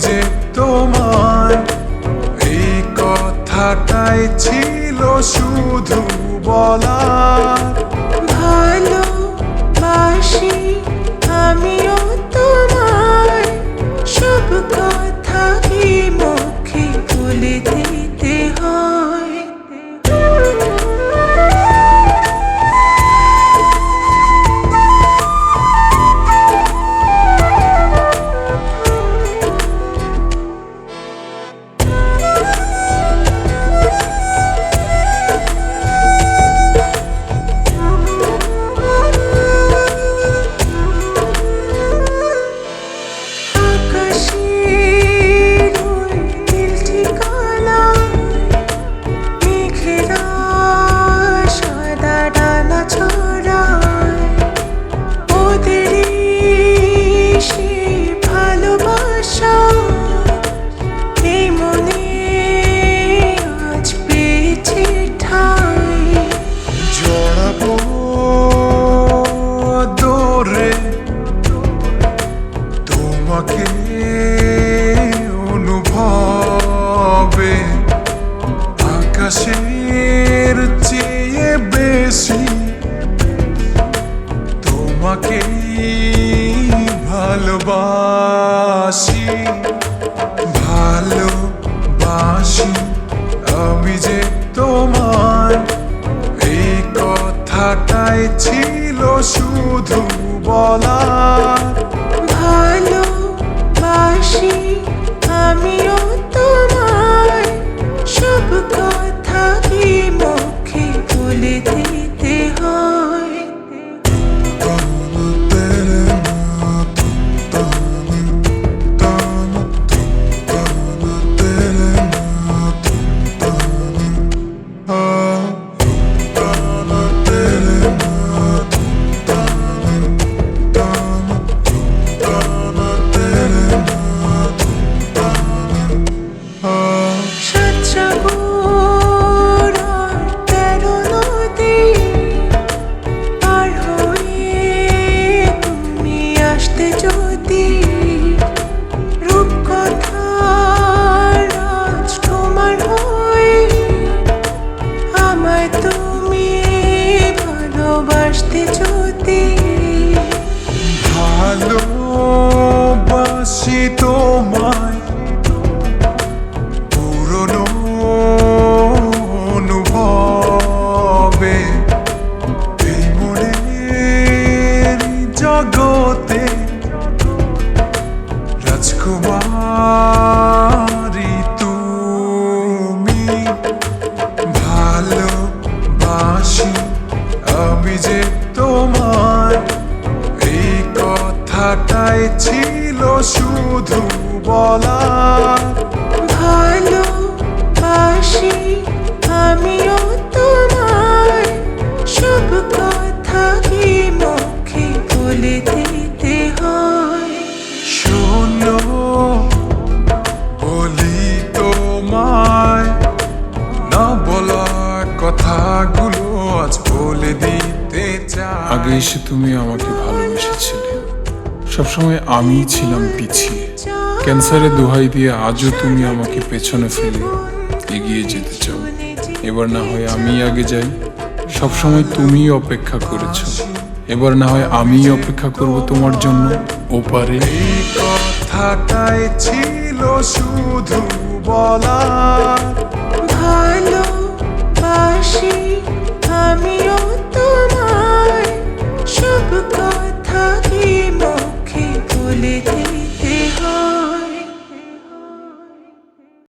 যে তোমায় এই কথাটাই ছিল শুধু বলার। ভালোবাসি আমিও তোমায়, সব কথা কি মুখে বলে দিতে হয়? তোমাকে অনুভবে আকাশের চেয়ে বেশি তোমাকে ভালোবাসি। ভালোবাসি আমি যে তোমায় এই কথাটাই ছিল শুধু বলার। ভালোবাসি আমিও তোমায়, সব কথা কি মুখে বলে দিতে হয়? ভালোবাসি তোমায় পুরনো অনুভবে এই মনের জগতে রাজকুমারী তুমি। ভালোবাসি আমি যে তোমায় এই কথাটাই ছিল শুধু বলার। ভালোবাসি আমিও তোমায়, সব কথা কি মুখে বলে দিতে হয়? শোনো বলি তোমায়, না বলা কথাগুলো আজ বলে দিতে চাই। আগে এসে তুমি আমাকে ভালোবেসেছিলে, সবসময় আমিই ছিলাম পিছিয়ে। ক্যান্সারের দোহাই দিয়ে আজও তুমি আমাকে পেছনে ফেলে এগিয়ে যেতে চাও। এবার না হয় আমি আগে যাই, সবসময় তুমিই অপেক্ষা করেছ। এবার না হয় আমি অপেক্ষা করব তোমার জন্য ওপারে। এই কথাটাই ছিল শুধু বলার। ভালোবাসি আমিও